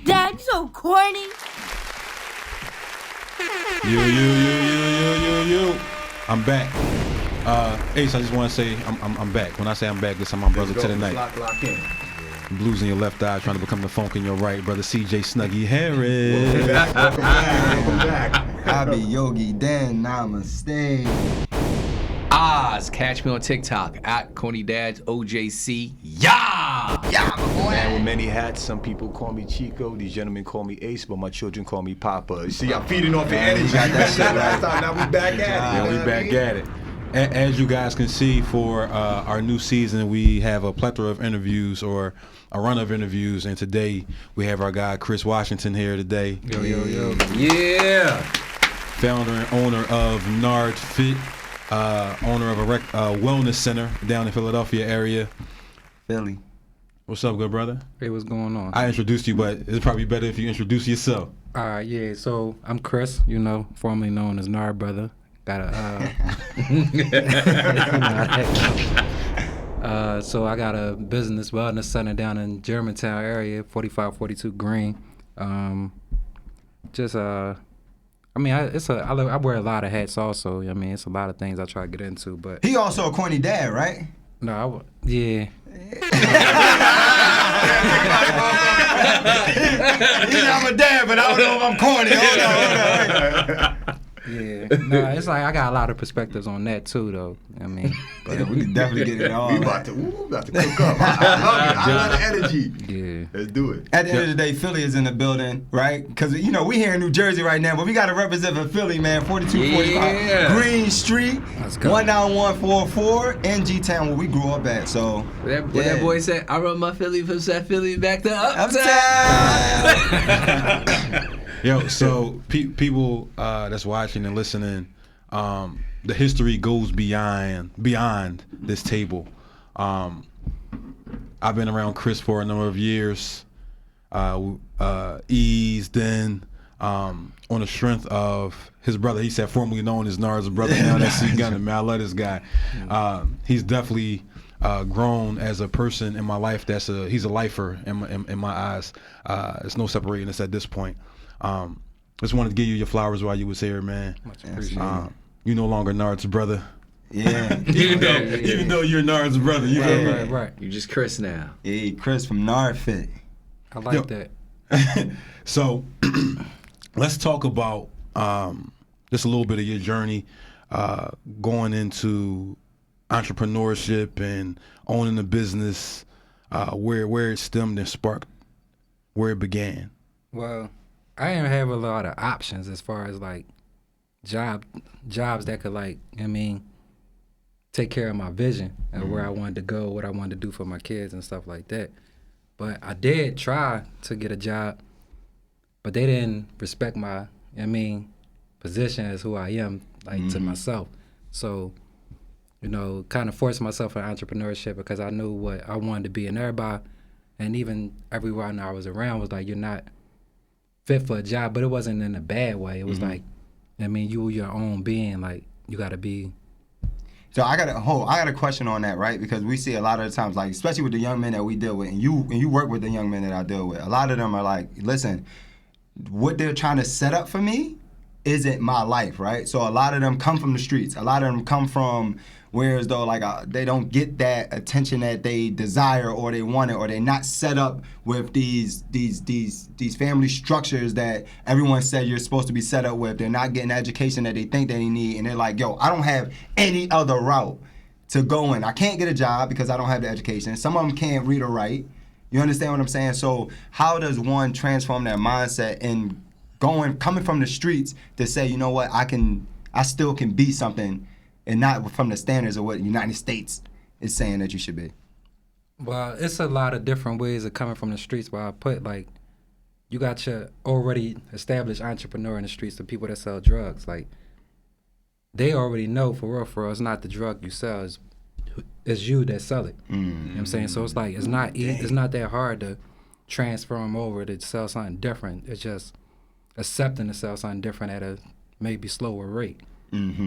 Dad, you so corny. You. I'm back. Ace, I just want to say I'm back. When I say I'm back, this is my brother to the night. Lock in. Blues in your left eye, trying to become the funk in your right, brother CJ Snuggy Harris. Welcome back. I be Yogi Dan, namaste. Oz, catch me on TikTok at Corny Dads OJC. Yeah, my boy. Man with many hats. Some people call me Chico. These gentlemen call me Ace, but my children call me Papa. See, I'm feeding off your energy. got that shit last time. Now we back at it. Yeah, we back at it. As you guys can see, for our new season, we have a plethora of interviews, or a run of interviews, and today we have our guy Chris Washington here today. Yo. Yeah. Founder and owner of Nard Fit, owner of a wellness center down in Philadelphia area. Philly. What's up, good brother? Hey, what's going on? I introduced you, but it's probably better if you introduce yourself. Yeah, so I'm Chris, formerly known as Nard Brother. Got so I got a business wellness center down in Germantown area, 4542 Green. I wear a lot of hats also. It's a lot of things I try to get into, but He also a corny dad, right? no, yeah. I'm a dad, but I don't know if I'm corny. Hold on. Yeah, no, it's like I got a lot of perspectives on that too, though. Yeah, we can definitely get it on. We about to cook up. I love the energy. Yeah. Let's do it. At the end of the day, Philly is in the building, right? Because, we here in New Jersey right now, but we got to represent for Philly, man. 4245 Green Street, Let's go. 19144, NG Town, where we grew up at. So, What that boy said, I run my Philly from South Philly back to Uptown. Yo, so people that's watching and listening, the history goes beyond this table. I've been around Chris for a number of years. Ease then on the strength of his brother. He said formerly known as Nard's brother. Now that's C Gunner. Man, I love this guy. He's definitely grown as a person in my life. He's a lifer in my eyes. There's no separating us at this point. Just wanted to give you your flowers while you was here, man. Much appreciated. You no longer Nard's brother. Yeah. Even though you're Nard's brother, you feel me? Right. You just Chris now. Hey, Chris from Nard Fit. I like that. So let's talk about just a little bit of your journey going into entrepreneurship and owning a business, where it stemmed and sparked, where it began. Well, I didn't have a lot of options as far as like jobs that could take care of my vision and where I wanted to go, what I wanted to do for my kids and stuff like that. But I did try to get a job, but they didn't respect my position as who I am, to myself. So, kind of forced myself in entrepreneurship because I knew what I wanted to be, and everybody, and even everyone I was around was like, you're not fit for a job, but it wasn't in a bad way. It was like, you your own being, like you got to be. So I got a question on that, right? Because we see a lot of the times, like especially with the young men that we deal with, and you work with the young men that I deal with. A lot of them are like, listen, what they're trying to set up for me isn't my life, right? So a lot of them come from the streets. A lot of them come from whereas though they don't get that attention that they desire or they want it, or they're not set up with these family structures that everyone said you're supposed to be set up with. They're not getting the education that they think they need, and they're like, yo, I don't have any other route to go in. I can't get a job because I don't have the education. Some of them can't read or write. You understand what I'm saying? So how does one transform that mindset and coming from the streets to say, you know what, I still can be something, and not from the standards of what the United States is saying that you should be? Well, it's a lot of different ways of coming from the streets, but I put you got your already established entrepreneur in the streets, the people that sell drugs. Like, they already know for real, it's not the drug you sell, it's you that sell it. You know what I'm saying? So it's like, it's not that hard to transform over to sell something different. It's just accepting to sell something different at a maybe slower rate.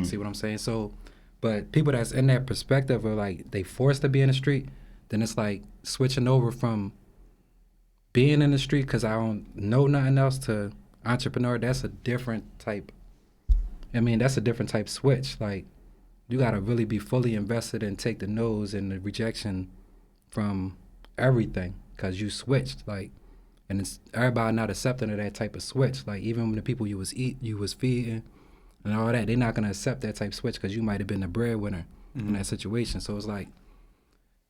See what I'm saying? So, but people that's in that perspective are like, they forced to be in the street, then it's like switching over from being in the street because I don't know nothing else to entrepreneur, that's a different type. I mean, that's a different type switch. Like, you gotta really be fully invested and take the no's and the rejection from everything because you switched. Like, and it's everybody not accepting of that type of switch. Like, even when the people you was feeding and all that, they're not gonna accept that type of switch because you might have been the breadwinner in that situation. So it's like,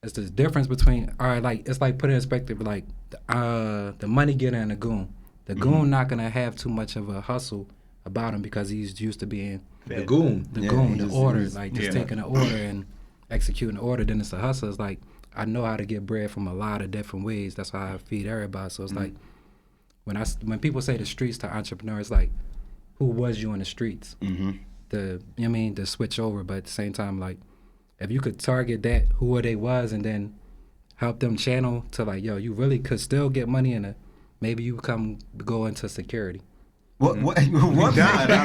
it's the difference between, all right, like, it's like putting in perspective, like, the money getter and the goon. The goon not gonna have too much of a hustle about him because he's used to being The goon. the order, like just taking an order and executing the order. Then it's a hustle. It's like, I know how to get bread from a lot of different ways. That's how I feed everybody. So it's like, when people say the streets to entrepreneurs, like, who was you in the streets? The switch over, but at the same time, like, if you could target that, who they was, and then help them channel to like, yo, you really could still get money in maybe you go into security. What? God, I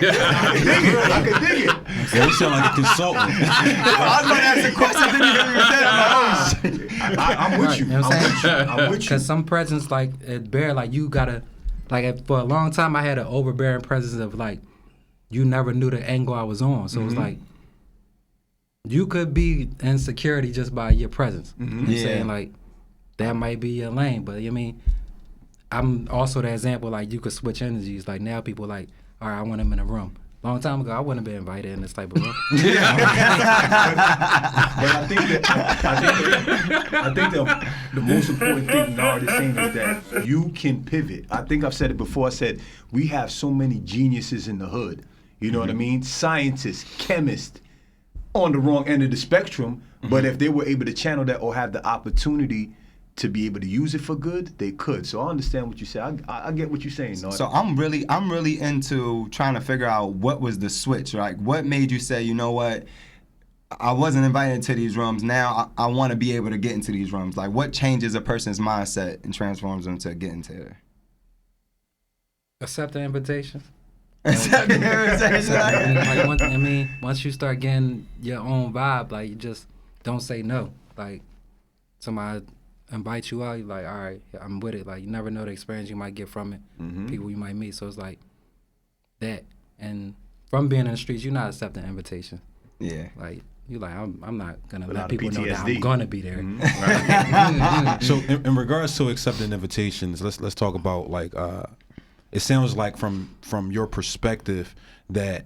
could dig it. Yeah, you sound like a consultant. I was going to ask a question. Then you said, I'm with you. You know what I'm saying? I'm with you. Because some presence, like, it bear, like, you gotta, like, for a long time, I had an overbearing presence of, like, you never knew the angle I was on. So it's like, you could be in security just by your presence. You know what I'm saying? Like, that might be your lane. But, I mean, I'm also the example, like, you could switch energies. Like, now people like, all right, I want them in a room. Long time ago, I wouldn't have been invited in this type of room. But I think the most important thing Nard is saying is that you can pivot. I think I've said it before. I said we have so many geniuses in the hood. You know what I mean? Scientists, chemists, on the wrong end of the spectrum. But if they were able to channel that or have the opportunity to be able to use it for good, they could. So I understand what you say. I get what you're saying, Nard. So I'm really into trying to figure out what was the switch, right? What made you say, you know what, I wasn't invited to these rooms. Now I want to be able to get into these rooms. Like, what changes a person's mindset and transforms them to get into there? Accept the invitation. Accept the invitation. Like, once you start getting your own vibe, like, you just don't say no. Like, somebody invite you out, you're like, all right, I'm with it. Like, you never know the experience you might get from it, people you might meet. So it's like that. And from being in the streets, you're not accepting invitation. Yeah. Like, you're like, I'm not gonna Without let people know that PTSD. I'm gonna be there. So in regards to accepting invitations, let's talk about, like, it sounds like from your perspective that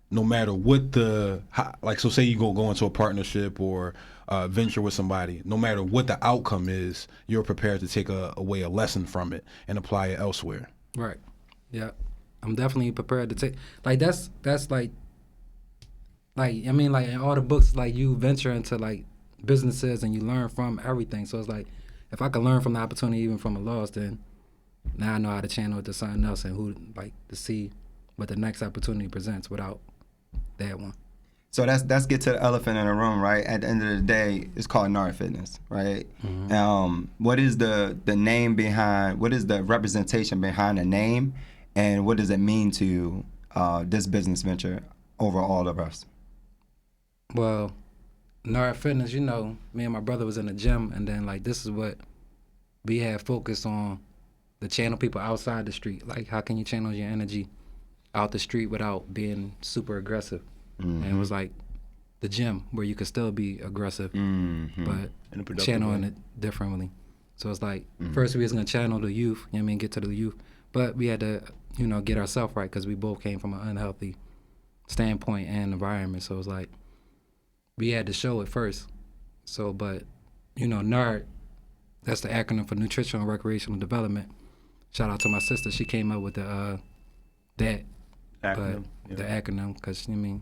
no matter what so say you go into a partnership or venture with somebody, no matter what the outcome is, you're prepared to take away a lesson from it and apply it elsewhere. Right. Yeah. I'm definitely prepared to take, like, that's like, I mean, like, in all the books, like, you venture into, like, businesses and you learn from everything. So it's like, if I could learn from the opportunity, even from a loss, then now I know how to channel it to something else and who, like, to see what the next opportunity presents without that one. So let's get to the elephant in the room, right? At the end of the day, it's called Nard Fitness, right? What is the name behind? What is the representation behind the name, and what does it mean to this business venture over all of us? Well, Nard Fitness, you know, me and my brother was in the gym, and then, like, this is what we had focused on, the channel people outside the street. Like, how can you channel your energy out the street without being super aggressive? And it was like the gym where you could still be aggressive, but channeling it differently. So it's like, first we was gonna channel the youth, you know what I mean, get to the youth, but we had to, you know, get ourselves right because we both came from an unhealthy standpoint and environment. So it's like, we had to show it first. So, but, you know, Nard, that's the acronym for Nutritional and Recreational Development. Shout out to my sister, she came up with the that Acronym, but the acronym, because, you know what I mean,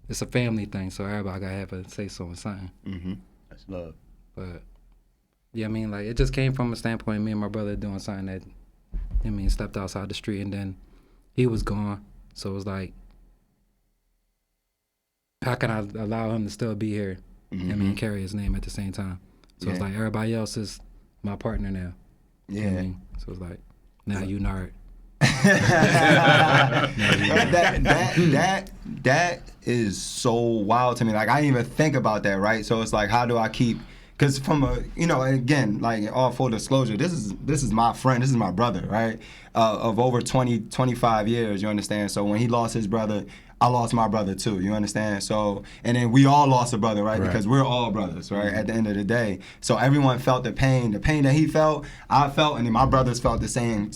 it's a family thing, so everybody gotta have a say so in something. That's love. But yeah, I mean, like, it just came from a standpoint of me and my brother doing something that, I mean, stepped outside the street, and then he was gone. So it was like, how can I allow him to still be here? I mean, carry his name at the same time. So it's like, everybody else is my partner now. Yeah. You know what I mean? So it's like, now you Nard. That is so wild to me. Like, I didn't even think about that, right? So it's like, how do I keep, Because from a, you know, and again, like all full disclosure, this is my friend, this is my brother, right? Of over 25 years, you understand? So when he lost his brother, I lost my brother too, you understand? So, and then we all lost a brother, right? Because we're all brothers, right? At the end of the day. So everyone felt the pain that he felt, I felt, and then my brothers felt the same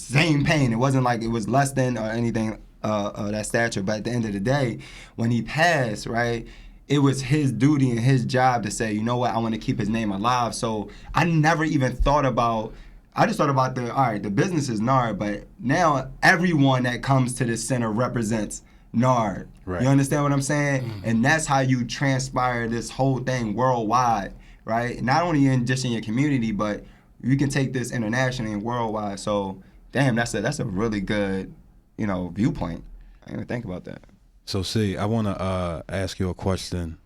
pain. It wasn't like it was less than or anything that stature, but at the end of the day, when he passed, right? It was his duty and his job to say, you know what, I want to keep his name alive. So I never even thought about, I just thought about the business is Nard, but now everyone that comes to this center represents Nard. Right. You understand what I'm saying? And that's how you transpire this whole thing worldwide, right? Not only just in your community, but you can take this internationally and worldwide. So, damn, that's a really good, you know, viewpoint. I didn't even think about that. So, see, I want to ask you a question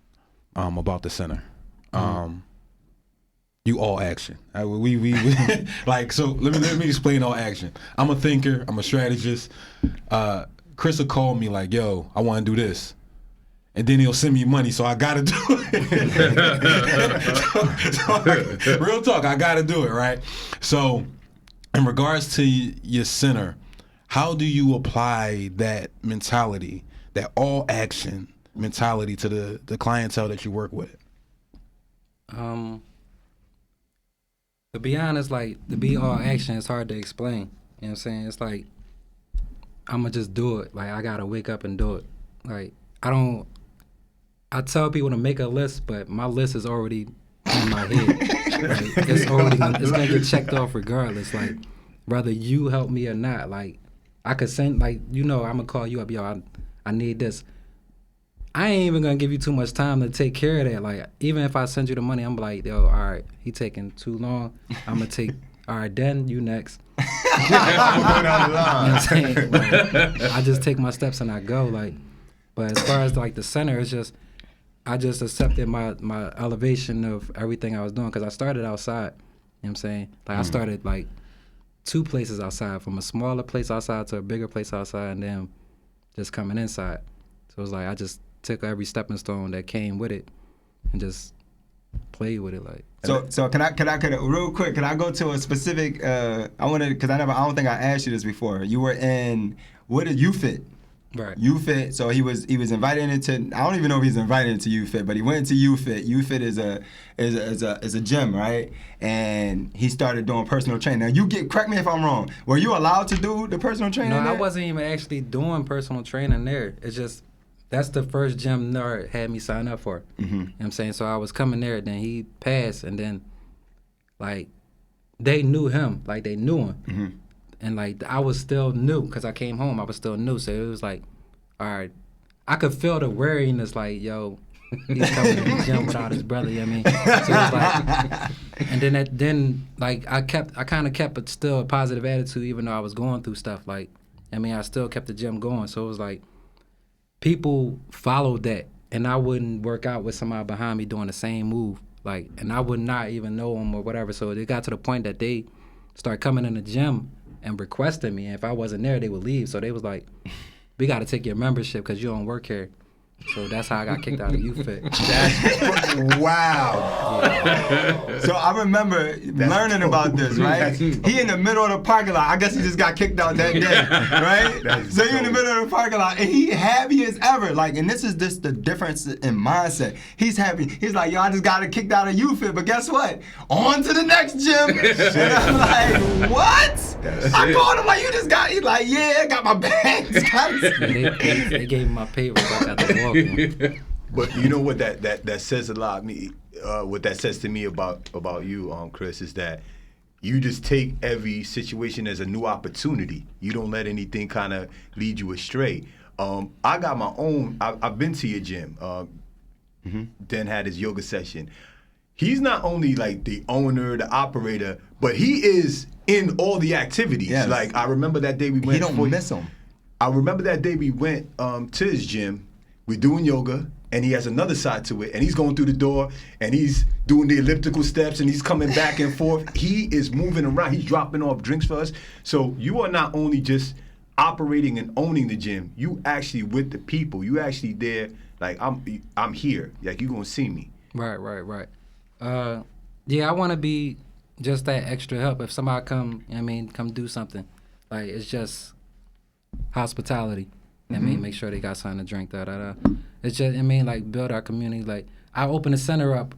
about the center. You all action. We like, so let me explain all action. I'm a thinker. I'm a strategist. Chris will call me like, yo, I want to do this. And then he'll send me money, so I got to do it. Real talk, I got to do it, right? So in regards to your center, how do you apply that mentality, that all action mentality to the clientele that you work with? To be honest, like, to be all action is hard to explain. You know what I'm saying? It's like, I'm going to just do it. Like, I got to wake up and do it. Like, I tell people to make a list, but my list is already in my head. Like, it's going to get checked off regardless. Like, whether you help me or not. Like, I could send, like, you know, I'm going to call you up, yo, I need this. I ain't even going to give you too much time to take care of that. Like, even if I send you the money, I'm like, yo, all right, he taking too long. I'm going to take, all right, then you next. You know what I'm saying? Like, I just take my steps and I go. Like, but as far as like the center, it's just, I just accepted my elevation of everything I was doing, because I started outside. You know what I'm saying? Like, I started like 2 places outside, from a smaller place outside to a bigger place outside, and then just coming inside. So it was like I just took every stepping stone that came with it and just played with it. Like, so can I real quick, can I go to a specific I don't think I asked you this before. You were in, what is UFIT? right. UFIT, so he was invited into, I don't even know if he's invited into UFIT, but he went into UFIT. UFIT is a gym, right? And he started doing personal training. Now correct me if I'm wrong. Were you allowed to do the personal training? No, there? I wasn't even actually doing personal training there. It's just, that's the first gym Nard had me sign up for. You know what I'm saying? So I was coming there, then he passed, and then, like, they knew him. Like, they knew him. And, like, I was still new, because I came home. I was still new. So it was like, all right. I could feel the wariness, like, yo, he's coming to the gym without his brother, you know what I mean? So it was like, and then I kind of kept still a positive attitude, even though I was going through stuff. Like, I mean, I still kept the gym going. So it was like, people followed that, and I wouldn't work out with somebody behind me doing the same move, like, and I would not even know them or whatever. So it got to the point that they started coming in the gym and requesting me, and if I wasn't there, they would leave. So they was like, we got to take your membership because you don't work here. So that's how I got kicked out of UFIT. Wow. Yeah. So I remember learning about this, right? He in the middle of the parking lot. I guess he just got kicked out that day, right? So he in the middle of the parking lot, and he happy as ever. Like, and this is just the difference in mindset. He's happy. He's like, yo, I just got kicked out of UFIT, but guess what? On to the next gym. And I'm like, what? I called him like, you just got, he's like, yeah, I got my bags. They gave me my papers. I got the walk. But you know what that says a lot. What that says to me about you, Chris, is that you just take every situation as a new opportunity. You don't let anything kind of lead you astray. I got my own. I've been to your gym. Den had his yoga session. He's not only like the owner, the operator, but he is in all the activities. Yes. Like, I remember that day we went. He don't miss them. I remember that day we went to his gym. We're doing yoga, and he has another side to it, and he's going through the door, and he's doing the elliptical steps, and he's coming back and forth. He is moving around. He's dropping off drinks for us. So you are not only just operating and owning the gym. You actually with the people. You actually there. Like, I'm here. Like, you gonna see me. Right. Yeah, I want to be just that extra help. If somebody come, come do something, like it's just hospitality. Make sure they got something to drink. It's just, like build our community. Like I opened a center up,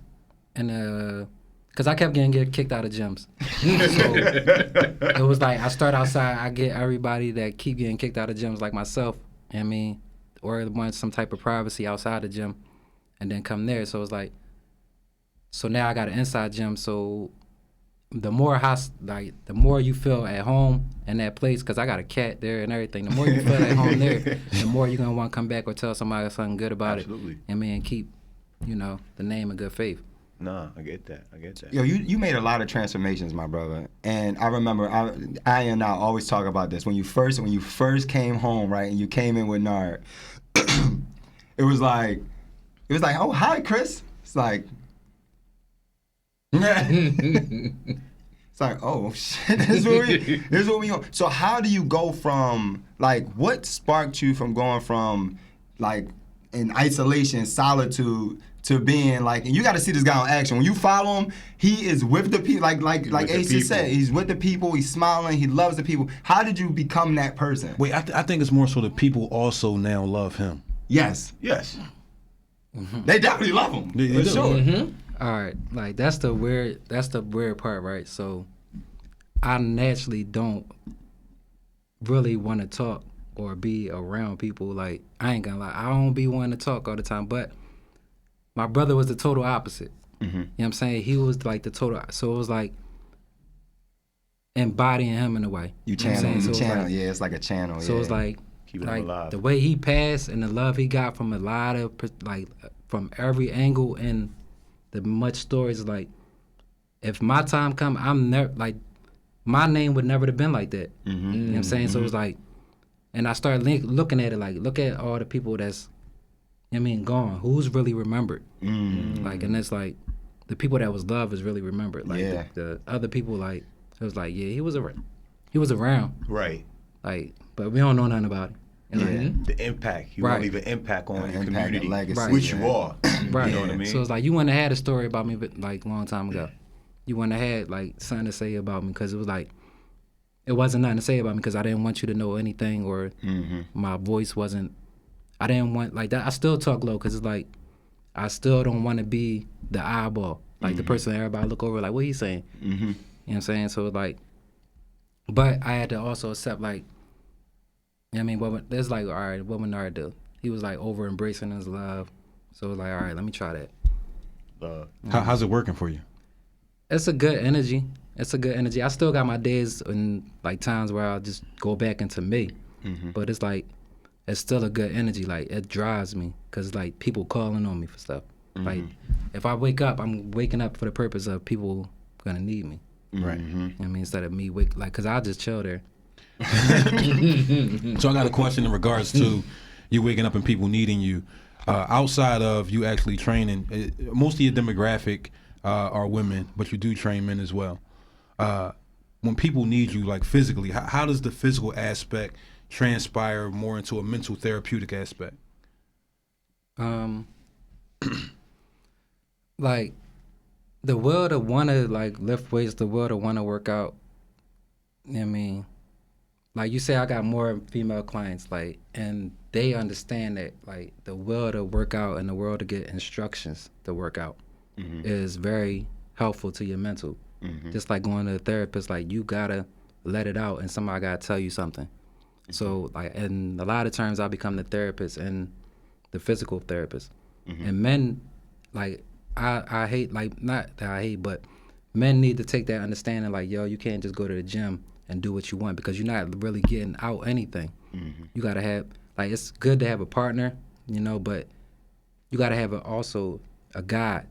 cause I kept getting kicked out of gyms. So it was like I start outside. I get everybody that keep getting kicked out of gyms, like myself. Or want some type of privacy outside the gym, and then come there. So it's like, so now I got an inside gym. So the more the more you feel at home in that place, cause I got a cat there and everything. The more you feel at home there, the more you're gonna want to come back or tell somebody something good about Absolutely. it. And keep, the name in good faith. Nah, I get that. Yo, you made a lot of transformations, my brother. And I remember I and I always talk about this. When you first came home, right, and you came in with Nard, it was like, oh, hi, Chris. It's like, it's like, oh shit, this is what we on. So how do you go from, like, what sparked you from going from, like, in isolation, solitude, to being like, and you got to see this guy in action. When you follow him, he is with the people, like Ace just said, he's with the people, he's smiling, he loves the people. How did you become that person? Wait, I think it's more so that people also now love him. Yes. Mm-hmm. They definitely love him. They for do. sure. Mm-hmm. All right, like that's the weird part, right? So I naturally don't really want to talk or be around people. Like, I ain't gonna lie, I don't be wanting to talk all the time, but my brother was the total opposite. Mm-hmm. You know what I'm saying? He was like the total, so it was like embodying him in a way. You know what I'm channel, saying? So it's like a channel. So it's like, Keeping him alive. the way he passed and the love he got from a lot of, like, from every angle and the much stories, like, if my time come, I'm never, like, my name would never have been like that. Mm-hmm. You know what I'm saying? So it was like, and I started looking at it like, look at all the people that's, gone. Who's really remembered? Like, and it's like, the people that was loved is really remembered. Like, the other people, like, it was like, yeah, he was around. Right. Like, but we don't know nothing about it. The impact. You Right. want to leave an impact on your Impact and community, legacy, which you are. Right. You know what I mean? So it's like, you wouldn't have had a story about me, but like, a long time ago. You wouldn't have had, like, something to say about me, because it was like, it wasn't nothing to say about me, because I didn't want you to know anything, or my voice wasn't, I didn't want, like, that. I still talk low, because it's like, I still don't want to be the eyeball, like the person that everybody look over, like, what he saying? You know what I'm saying? So like, but I had to also accept, like, it's like, all right, what would Nard do? He was like over embracing his love. So it was like, all right, let me try that. How's it working for you? It's a good energy. I still got my days and like times where I'll just go back into me. But it's like, it's still a good energy. Like, it drives me, because like people calling on me for stuff. Like, if I wake up, I'm waking up for the purpose of people gonna need me. Right. Instead of me because I'll just chill there. So I got a question in regards to you waking up and people needing you. Outside of you actually training, most of your demographic are women, but you do train men as well. When people need you, like physically, how does the physical aspect transpire more into a mental therapeutic aspect? Like, the will to want to, like, lift weights, the will to want to work out. Like you say, I got more female clients, like, and they understand that, like, the will to work out and the will to get instructions to work out is very helpful to your mental. Just like going to a therapist, like, you gotta let it out and somebody gotta tell you something. So, like, and a lot of times I become the therapist and the physical therapist. And men, like, I hate, like, not that I hate, but men need to take that understanding, like, yo, you can't just go to the gym and do what you want, because you're not really getting out anything. You gotta have, like, it's good to have a partner, but you gotta have also a guide.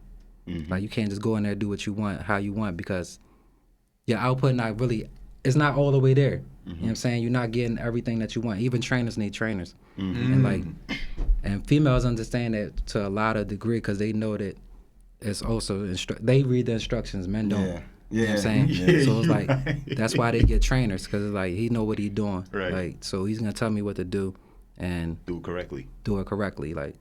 Like, you can't just go in there and do what you want, how you want, because your output it's not all the way there. You know what I'm saying? You're not getting everything that you want. Even trainers need trainers. And like, and females understand that to a lot of degree, because they know that it's also, they read the instructions, men don't. You know what I'm saying? So it's like, that's why they get trainers, because it's like, he know what he's doing. Right. Like, so he's going to tell me what to do and Do it correctly. Like,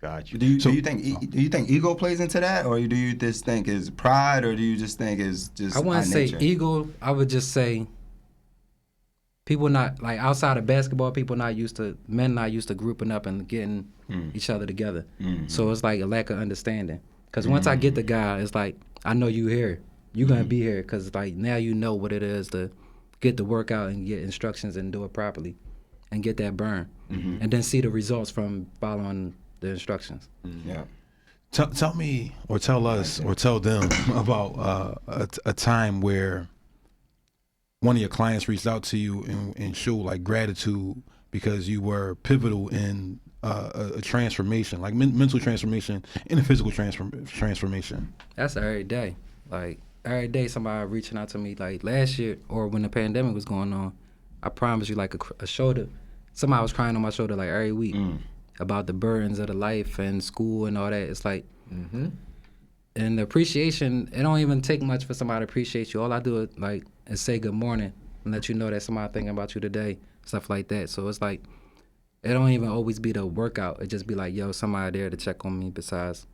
Got you. Do you think ego plays into that, or do you just think it's pride, or do you just think it's just? I wouldn't say ego. I would just say people not like outside of basketball. Men not used to grouping up and getting each other together. So it's like a lack of understanding. Because once I get the guy, it's like I know you here. You gonna be here because like now you know what it is to get the workout and get instructions and do it properly, and get that burn, and then see the results from following the instructions. Yeah. Tell me, or tell us, or tell them about a time where one of your clients reached out to you and showed like gratitude because you were pivotal in a transformation, like mental transformation and a physical transformation. That's every day. Like every day, somebody reaching out to me. Like last year, or when the pandemic was going on, I promise you, like a shoulder. Somebody was crying on my shoulder like every week. About the burdens of the life and school and all that. It's like, and the appreciation, it don't even take much for somebody to appreciate you. All I do is say good morning and let you know that somebody thinking about you today, stuff like that. So it's like, it don't even always be the workout. It just be like, yo, somebody there to check on me besides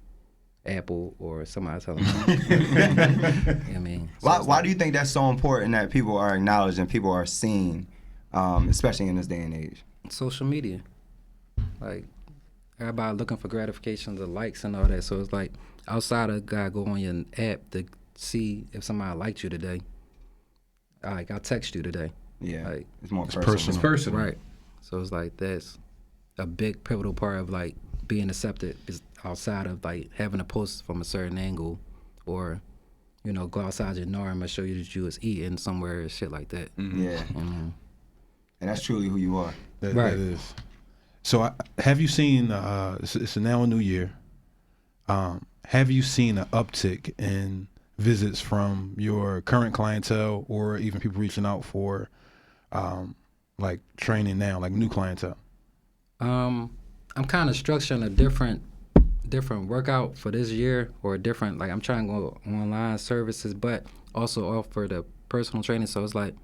Apple or somebody telling me. You know what I mean? So Why do you think that's so important that people are acknowledged and people are seen, especially in this day and age? Social media. Like, everybody looking for gratifications of likes and all that. So it's like outside of God, go on your app to see if somebody liked you today. Like I text you today. Yeah, like, it's more personal. It's personal. Right. So it's like that's a big pivotal part of like being accepted is outside of like having a post from a certain angle, or go outside your norm and show you that you was eating somewhere and shit like that. Yeah, and that's truly who you are. That is. So have you seen, it's now a new year, have you seen an uptick in visits from your current clientele or even people reaching out for like training now, like new clientele? I'm kind of structuring a different workout for this year, or different, like I'm trying to go online services, but also offer the personal training. So it's like,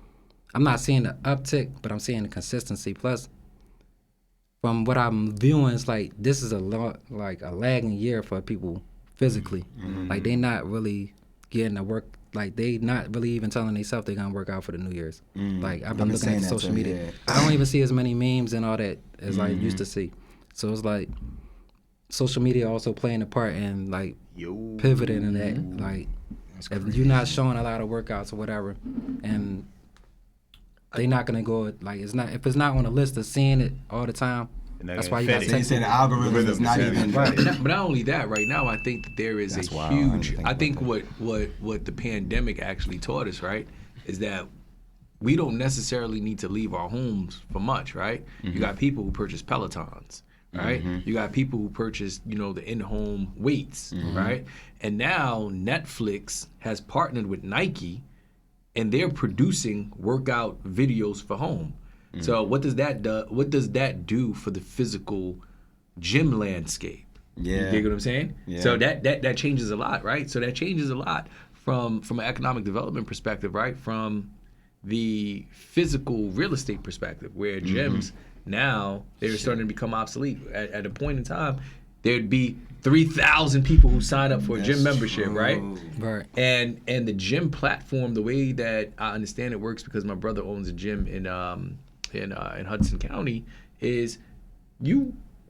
I'm not seeing the uptick, but I'm seeing the consistency. Plus, from what I'm viewing, it's like this is a lagging year for people physically. Like they not really getting to work. Like they not really even telling themselves they're gonna work out for the New Year's. Like I've been looking at social media. Yeah. I don't even see as many memes and all that as I used to see. So it's like social media also playing a part in like pivoting in that. Like if you're not showing a lot of workouts or whatever, and they not gonna go like if it's not on the list of seeing it all the time. That's why you got to say the algorithm is not even right. But not only that, right now I think that there is a huge. I think what the pandemic actually taught us, right, is that we don't necessarily need to leave our homes for much, right? You got people who purchase Pelotons, right? You got people who purchase, the in-home weights, right? And now Netflix has partnered with Nike, and they're producing workout videos for home. So what does that do? What does that do for the physical gym landscape? Yeah, you get what I'm saying? Yeah. So that changes a lot, right? So that changes a lot from an economic development perspective, right? From the physical real estate perspective, where gyms now they're starting to become obsolete. At a point in time, there'd be 3,000 people who sign up for a gym membership, right? Right. And the gym platform, the way that I understand it works, because my brother owns a gym in Hudson County, is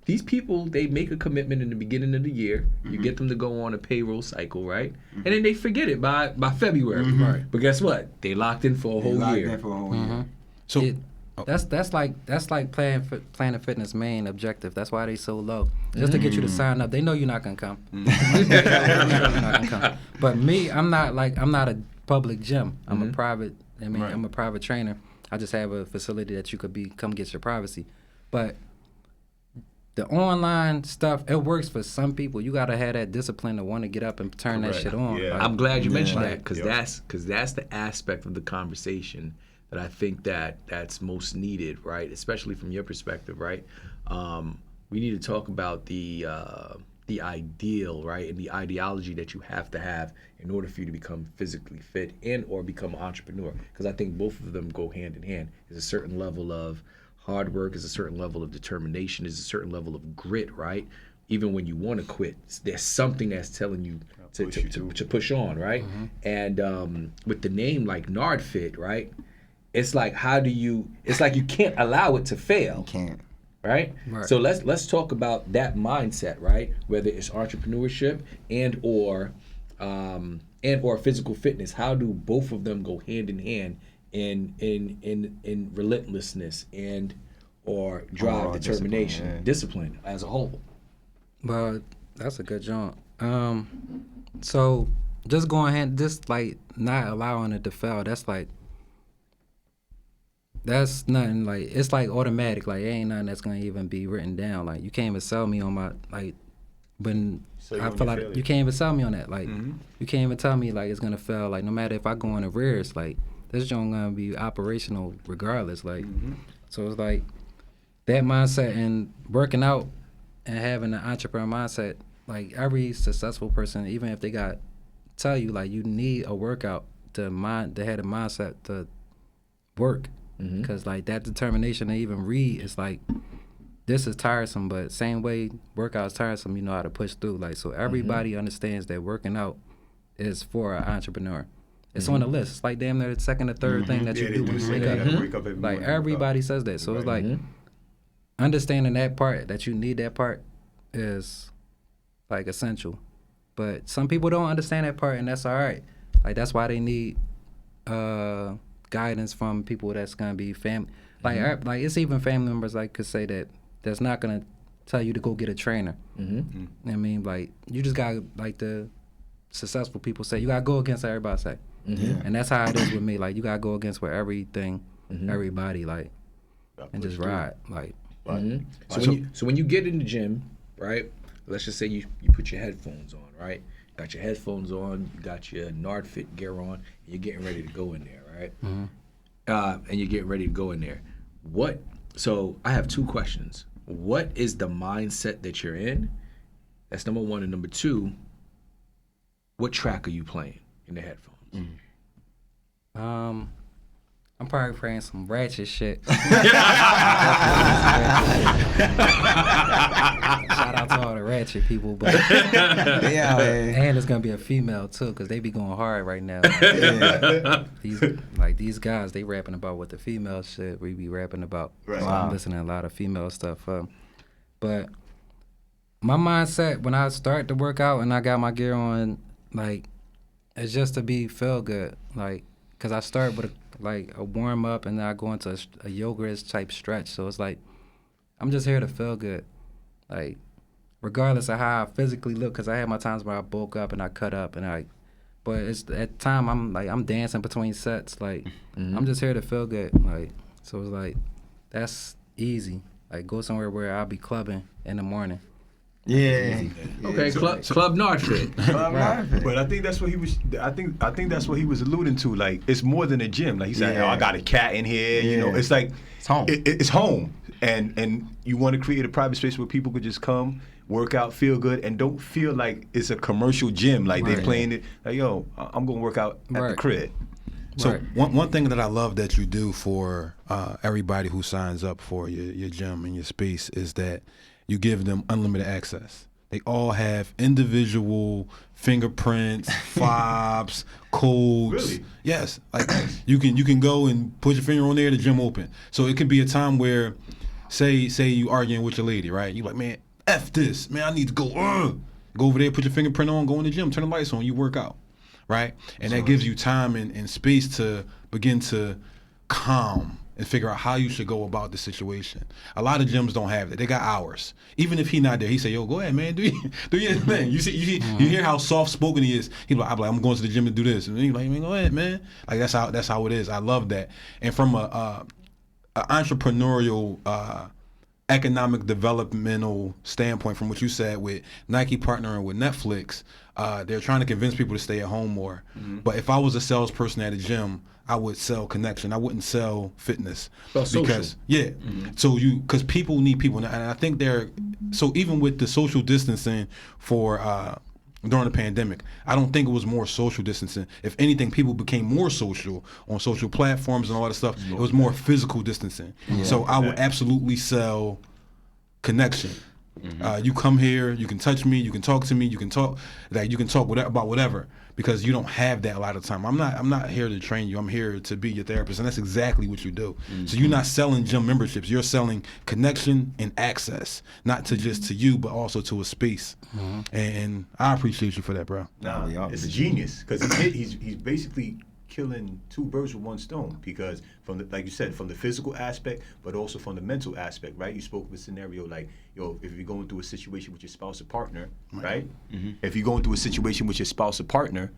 these people, they make a commitment in the beginning of the year. You get them to go on a payroll cycle, right? And then they forget it by February. Right. But guess what? They locked in for a whole year. So that's like Planet Fitness' main objective. That's why they so low, just to get you to sign up. They know you're not gonna come. You're not gonna come. But me, I'm not a public gym. I'm a private. I'm a private trainer. I just have a facility that you could come get your privacy. But the online stuff, it works for some people. You gotta have that discipline to want to get up and turn that shit on. Yeah. Like, I'm glad you mentioned that, because that's the aspect of the conversation that I think that's most needed, right? Especially from your perspective, right? We need to talk about the ideal, right, and the ideology that you have to have in order for you to become physically fit and or become an entrepreneur. Because I think both of them go hand in hand. There's a certain level of hard work, there's a certain level of determination, there's a certain level of grit, right? even when you want to quit, there's something that's telling you to push on, right? And with the name like Nard Fit, right? It's like it's like you can't allow it to fail. You can't. Right? So let's talk about that mindset, right? Whether it's entrepreneurship and or physical fitness. How do both of them go hand in hand in relentlessness and or drive, determination, discipline as a whole? Well, that's a good joint. So just going hand, just like not allowing it to fail. That's nothing, like, it's like automatic. Like, it ain't nothing that's gonna even be written down. Like, you can't even sell me on my, like, when I feel like you can't even sell me on that. Like, you can't even tell me, like, it's gonna fail. Like, no matter if I go in arrears, like, this joint gonna be operational regardless. Like, so it's like that mindset and working out and having an entrepreneur mindset. Like, every successful person, even if they got tell you, like, you need a workout to have a mindset to work. Because like that determination to even read is like, this is tiresome, but same way workout's tiresome, you know how to push through. Like, so everybody understands that working out is for an entrepreneur. It's on the list. It's like damn near the second or third thing that you do when you wake up. Like, everybody says that. So it's like understanding that part, that you need that part, is like essential. But some people don't understand that part, and that's all right. Like, that's why they need guidance from people that's gonna be family. Like, like, it's even family members like could say that's not gonna tell you to go get a trainer. I mean, like, you just got, like the successful people say, you gotta go against what everybody say. And that's how it is with me. Like, you gotta go against what everything, everybody, like, and just ride. Like, So when you get in the gym, right? Let's just say you put your headphones on, right? Got your headphones on, you got your Nard Fit gear on, and you're getting ready to go in there, right? And you're getting ready to go in there. So I have two questions. What is the mindset that you're in? That's number one. And number two, what track are you playing in the headphones? I'm probably playing some ratchet shit. Shout out to all the ratchet people, but and it's gonna be a female too, because they be going hard right now. These guys, they rapping about what the female shit we be rapping about. So I'm listening to a lot of female stuff. But my mindset when I start to work out and I got my gear on, like, it's just to feel good, like, because I start with a warm up and then I go into a yoga type stretch. So it's like, I'm just here to feel good, like, regardless of how I physically look. Because I had my times where I bulk up and I cut up but it's at the time I'm dancing between sets. Like, I'm just here to feel good. Like, so it's like, that's easy. Like, go somewhere where I'll be clubbing in the morning. Okay, Club Nard Fit. But I think that's what he was. I think that's what he was alluding to. Like, it's more than a gym. Like, he said, "Oh, I got a cat in here." You know, it's like it's home. It's home, and you want to create a private space where people could just come, work out, feel good, and don't feel like it's a commercial gym. Like they're playing it. Like, yo, I'm gonna work out at the crib. So one thing that I love that you do for everybody who signs up for your gym and your space is that you give them unlimited access. They all have individual fingerprints, fobs, codes. Really? Yes, like you can go and put your finger on there, the gym open. So it could be a time where, say you arguing with your lady, right? You like, man, F this, man, I need to go. Go over there, put your fingerprint on, go in the gym, turn the lights on, you work out, right? And that gives you time and space to begin to calm and figure out how you should go about the situation. A lot of gyms don't have that. They got hours. Even if he not there, he say, "Yo, go ahead, man, do your thing." You hear how soft spoken he is. He's like, "I'm going to the gym to do this," and then you like, "Man, go ahead, man." Like, that's how it is. I love that. And from a entrepreneurial, economic developmental standpoint, from what you said with Nike partnering with Netflix, they're trying to convince people to stay at home more. But if I was a salesperson at a gym, I would sell connection. I wouldn't sell fitness. Because because people need people, and I think so even with the social distancing for during the pandemic, I don't think it was more social distancing. If anything, people became more social on social platforms and all that stuff. It was more physical distancing. So I would absolutely sell connection. You come here, you can touch me, you can talk to me, you can talk about whatever, because you don't have that a lot of time. I'm not here to train you. I'm here to be your therapist, and that's exactly what you do. So you're not selling gym memberships. You're selling connection and access, not to just to you, but also to a space. And I appreciate you for that, bro. Nah, it's a genius, because he's basically killing two birds with one stone, because from the, like you said, from the physical aspect, but also from the mental aspect, right? You spoke of a scenario like, if you're going through a situation with your spouse or partner, right? If you're going through a situation with your spouse or partner,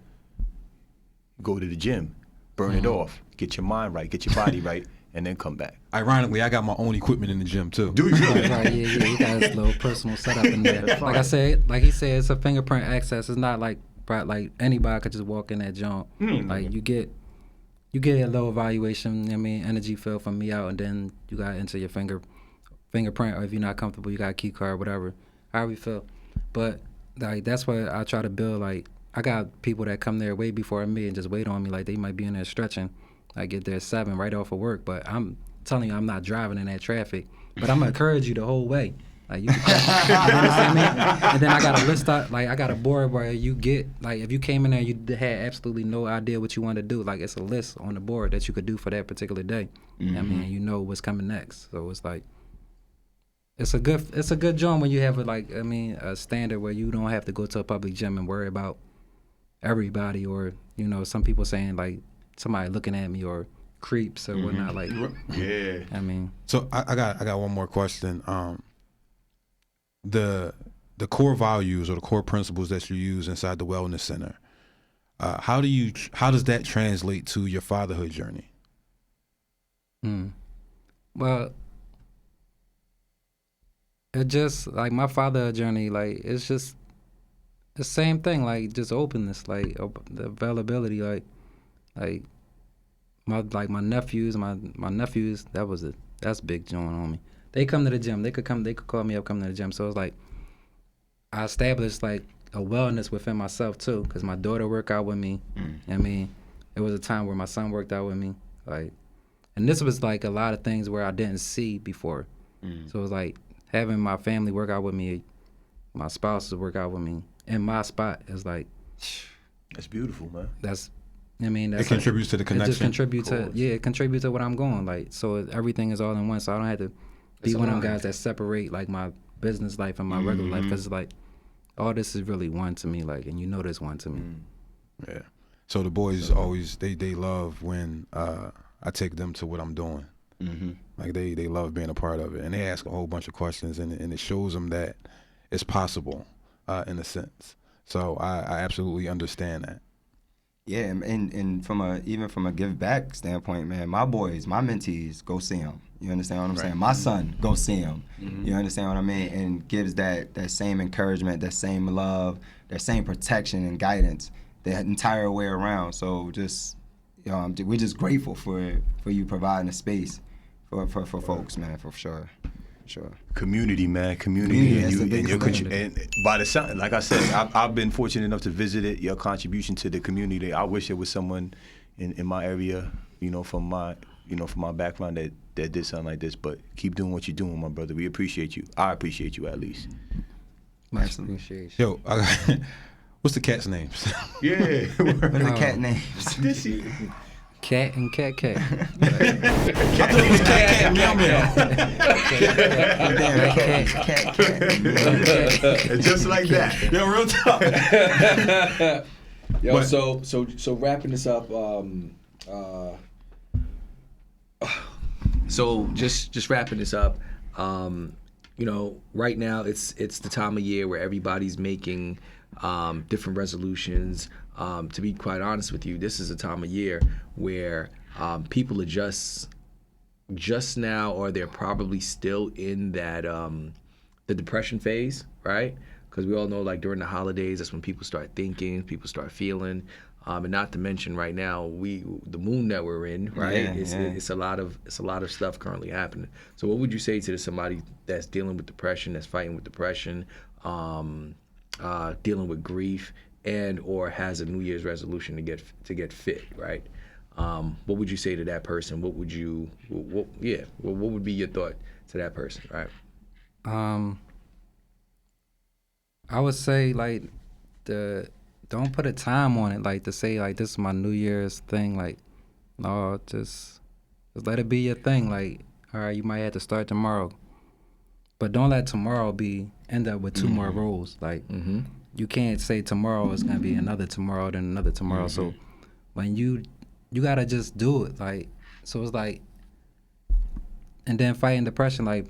go to the gym, burn it off, get your mind right, get your body right, and then come back. Ironically, I got my own equipment in the gym too. Do you really? Right, yeah, you got his little personal setup in there. Like I said, like he said, it's a fingerprint access. It's not like anybody could just walk in that joint. Like you get a little evaluation, I mean, energy field from me out, and then you got to enter your fingerprint, or if you're not comfortable, you got a key card, whatever, however you feel. But like that's what I try to build. Like I got people that come there way before me and just wait on me. Like they might be in there stretching. I get there at 7 right off of work, but I'm telling you, I'm not driving in that traffic. But I'm gonna encourage you the whole way. Like you understand me? And then I got a list out, like I got a board where you get, like if you came in there and you had absolutely no idea what you want to do, like it's a list on the board that you could do for that particular day. I mean, you know what's coming next. So it's like it's a good job when you have a standard where you don't have to go to a public gym and worry about everybody, or some people saying like somebody looking at me or creeps or whatnot. Like I mean, so I got one more question. The core values or the core principles that you use inside the wellness center, how does that translate to your fatherhood journey? Well, it just like my fatherhood journey, like it's just the same thing, like just openness, like the availability, like my nephews, that's big joint on me. They come to the gym. They could call me up, come to the gym. So it's like I established like a wellness within myself too, because my daughter worked out with me. I mean, it was a time where my son worked out with me, like, and this was like a lot of things where I didn't see before. So it was like having my family work out with me, my spouses work out with me in my spot is like, that's beautiful, man. It contributes to the connection. It just contributes to what I'm going, like, so everything is all in one, so I don't have to be one of them guys that separate like my business life and my regular life, because it's like all this is really one to me, like, and there's one to me. Yeah. So the boys always they love when I take them to what I'm doing. Like they love being a part of it, and they ask a whole bunch of questions, and it shows them that it's possible in a sense. So I absolutely understand that. Yeah, and from a give back standpoint, man, my boys, my mentees, go see them. You understand what I'm saying? My son, go see him. You understand what I mean? And gives that same encouragement, that same love, that same protection and guidance the entire way around. So just, we're just grateful for you providing a space for folks, man, for sure. Sure. Community, man, community, and by the sound, like I said, I've been fortunate enough to visit it. Your contribution to the community. I wish there was someone in my area, from my background that did something like this. But keep doing what you're doing, my brother. We appreciate you. I appreciate you at least. Much appreciation. Yo, what's the cat's names? Yeah, what are the cat names? Cat and cat. I thought it was cat meow meow. Just like that. Yo, real talk. Yo, so wrapping this up. So just wrapping this up. Right now it's the time of year where everybody's making different resolutions. To be quite honest with you, this is a time of year where people are just now, or they're probably still in that the depression phase, right? Because we all know, like, during the holidays, that's when people start thinking, people start feeling, and not to mention right now the moon that we're in, right? It's a lot of stuff currently happening. So what would you say to somebody that's dealing with depression, that's fighting with depression, dealing with grief, and or has a New Year's resolution to get fit, right? What would you say to that person? What would what would be your thought to that person, right? I would say like don't put a time on it, like to say like this is my New Year's thing. Like, no, just let it be your thing. Like, all right, you might have to start tomorrow, but don't let tomorrow end up with two more roles. Like, you can't say tomorrow is gonna be another tomorrow, then another tomorrow. So when you gotta just do it. Like, so it's like, and then fighting depression. Like,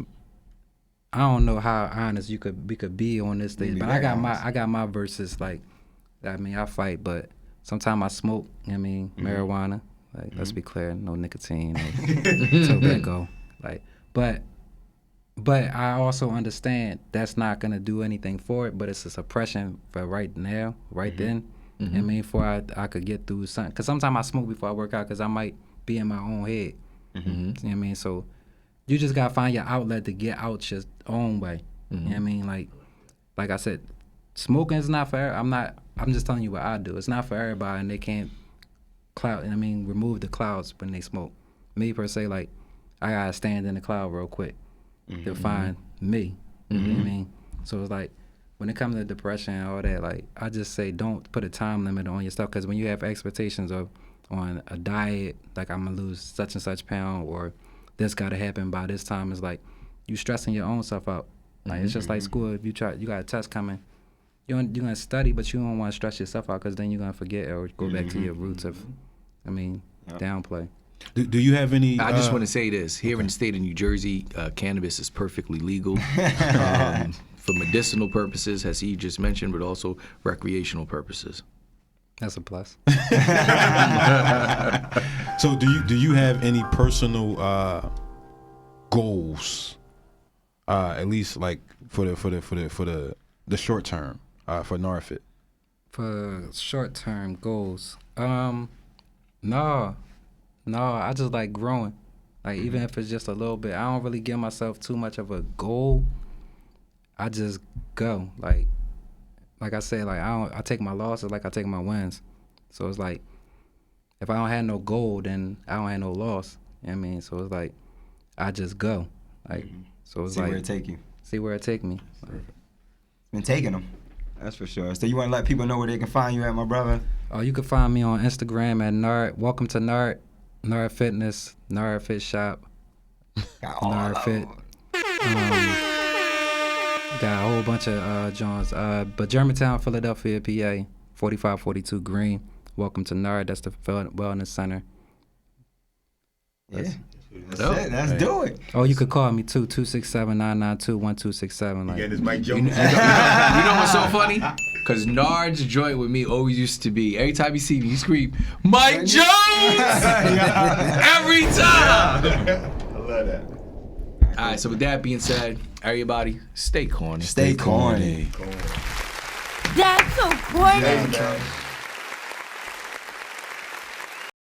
I don't know how honest we could be on this stage, but I got my verses. Like, I mean, I fight, but sometimes I smoke. I mean, marijuana. Like, let's be clear, no nicotine, no tobacco. Like, but I also understand that's not gonna do anything for it. But it's a suppression for right now, right then. I mean, before I could get through something. Because sometimes I smoke before I work out because I might be in my own head. You know what I mean? So you just gotta find your outlet to get out your own way. You know what I mean? Like I said, smoking is not for I'm just telling you what I do. It's not for everybody, and they can't remove the clouds when they smoke. Me per se, like, I gotta stand in the cloud real quick to find me. You know what I mean? So it's like, when it comes to depression and all that, like, I just say don't put a time limit on your stuff, because when you have expectations on a diet, like I'm gonna lose such and such pound, or this gotta happen by this time, it's like you stressing your own self out. Like, it's just like school. If you got a test coming, you're gonna study, but you don't want to stress yourself out, because then you're gonna forget or go back to your roots of, downplay. Do you have any? I just want to say this: here in the state of New Jersey, cannabis is perfectly legal for medicinal purposes, as he just mentioned, but also recreational purposes. That's a plus. So do you have any personal goals, at least like for the short term for Nard? For short term goals, no, I just like growing. Like, even if it's just a little bit, I don't really give myself too much of a goal. I just go. Like I said, like, I take my losses like I take my wins. So it's like, if I don't have no goal, then I don't have no loss. You know what I mean? So it's like, I just go. Like, so it's see like, where it take you. See where it take me. It's been taking them. That's for sure. So you want to let people know where they can find you at, my brother? Oh, you can find me on Instagram at Nard. Welcome to Nard. Nard Fitness, Nard Fit Shop, Nard Fit. Got a whole bunch of joints. But Germantown, Philadelphia, PA, 4542 Green. Welcome to Nard. That's the Wellness Center. Yeah. That's it. Let's do it. Oh, you could call me too, 267-992-1267. Like, Again, it's Mike Jones. You know what's so funny? Because Nard's joint with me always used to be, every time you see me, you scream, Mike Jones! Every time! I love that. All right, so with that being said, everybody, stay corny. Stay corny. That's so corny. Yeah, man.